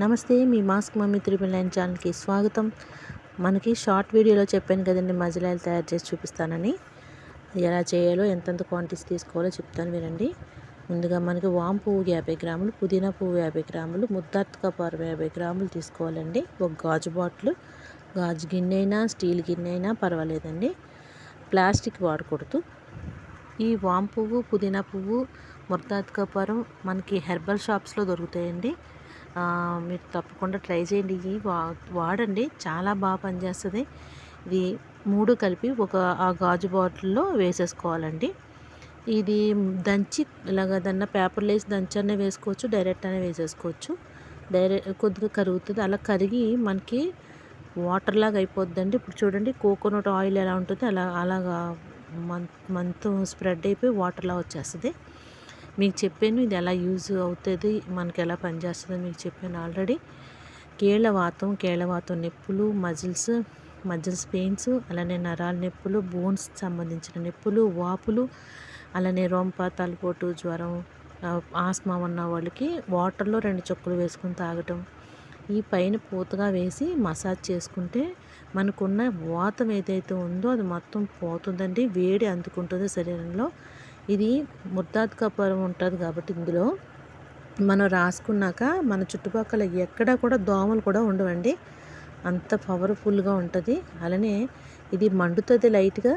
నమస్తే, మీ mask mummy 999 ఛానల్కి స్వాగతం. మనకి షార్ట్ వీడియోలో చెప్పాను కదండి, మజ్జిగ ఆయిల్ తయారు చేసి చూపిస్తానని. ఎలా చేయాలో, ఎంతెంత క్వాంటిటీస్ తీసుకోవాలో చెప్తాను వినండి. ముందుగా మనకి వాము పువ్వు 50 గ్రాములు, పుదీనా పువ్వు 50 గ్రాములు, ముద్దార్థ కపారం 50 గ్రాములు తీసుకోవాలండి. ఒక గాజు బాటిల్, గాజు గిన్నె అయినా స్టీల్ గిన్నె అయినా పర్వాలేదండి, ప్లాస్టిక్ వాడకూడదు. ఈ వాము పువ్వు, పుదీనా పువ్వు, ముద్దార్థ కపారం మనకి హెర్బల్ షాప్స్లో దొరుకుతాయండి. మీరు తప్పకుండా ట్రై చేయండి. ఇవి వాడండి, చాలా బాగా పనిచేస్తుంది. ఇది 3 కలిపి ఆ గాజు బాటిల్లో వేసేసుకోవాలండి. ఇది దంచి ఇలాగ పేపర్లో వేసి దంచనే వేసుకోవచ్చు, డైరెక్ట్ అనే వేసేసుకోవచ్చు. కొద్దిగా కరుగుతుంది. అలా కరిగి మనకి వాటర్ లాగా అయిపోద్దండి. ఇప్పుడు చూడండి, కోకోనట్ ఆయిల్ ఎలా ఉంటుంది అలాగా మంత్ స్ప్రెడ్ అయిపోయి వాటర్లా వచ్చేస్తుంది. మీకు చెప్పాను ఇది ఎలా యూజ్ అవుతుంది, మనకి ఎలా పనిచేస్తుందో మీకు చెప్పాను ఆల్రెడీ. కేళ్ళవాతం నొప్పులు, మజిల్స్ పెయిన్స్, అలానే నరాల నొప్పులు, బోన్స్ సంబంధించిన నొప్పులు, వాపులు, అలానే రొంప, తలపోటు, జ్వరం, ఆస్మా ఉన్న వాళ్ళకి వాటర్లో 2 చుక్కలు వేసుకుని తాగటం, ఈ పైన పూతగా వేసి మసాజ్ చేసుకుంటే మనకున్న వాతం ఏదైతే ఉందో అది మొత్తం పోతుందండి. వేడి అందుకుంటుంది శరీరంలో. ఇది ముద్దార్థ కపారం ఉంటుంది కాబట్టి ఇందులో మనం రాసుకున్నాక మన చుట్టుపక్కల ఎక్కడ కూడా దోమలు కూడా ఉండవండి, అంత పవర్ఫుల్గా ఉంటుంది. అలానే ఇది మండుతుంది లైట్గా,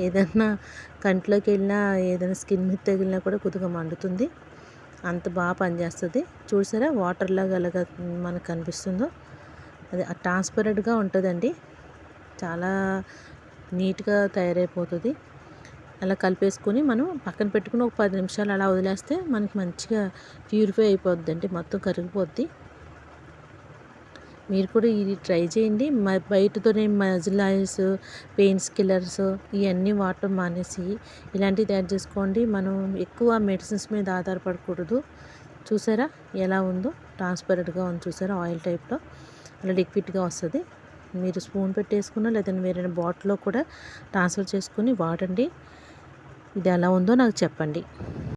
ఏదన్నా కంట్లోకి వెళ్ళినా ఏదైనా స్కిన్ మీద తగిలినా కూడా కొద్దిగా మండుతుంది, అంత బాగా పనిచేస్తుంది. చూసారా వాటర్ లాగా ఎలాగ మనకు కనిపిస్తుందో, అది ట్రాన్స్పరెంట్గా ఉంటుందండి, చాలా నీట్గా తయారైపోతుంది. అలా కలిపేసుకొని మనం పక్కన పెట్టుకుని ఒక 10 నిమిషాలు అలా వదిలేస్తే మనకి మంచిగా ప్యూరిఫై అయిపోద్ది అండి, మొత్తం కరిగిపోద్ది. మీరు కూడా ఇది ట్రై చేయండి. బయటతోనే మజిల్ ఆయిల్స్, పెయిన్స్ కిల్లర్స్ ఇవన్నీ వాడటం మానేసి ఇలాంటివి తయారు చేసుకోండి. మనం ఎక్కువ మెడిసిన్స్ మీద ఆధారపడకూడదు. చూసారా ఎలా ఉందో, ట్రాన్స్పరెంట్గా ఉంది చూసారా, ఆయిల్ టైప్లో అలా లిక్విడ్గా వస్తుంది. మీరు స్పూన్ పెట్టేసుకున్నా లేదంటే వేరే బాటిల్లో కూడా ట్రాన్స్ఫర్ చేసుకుని వాడండి. ఇది ఎలా ఉందో నాకు చెప్పండి.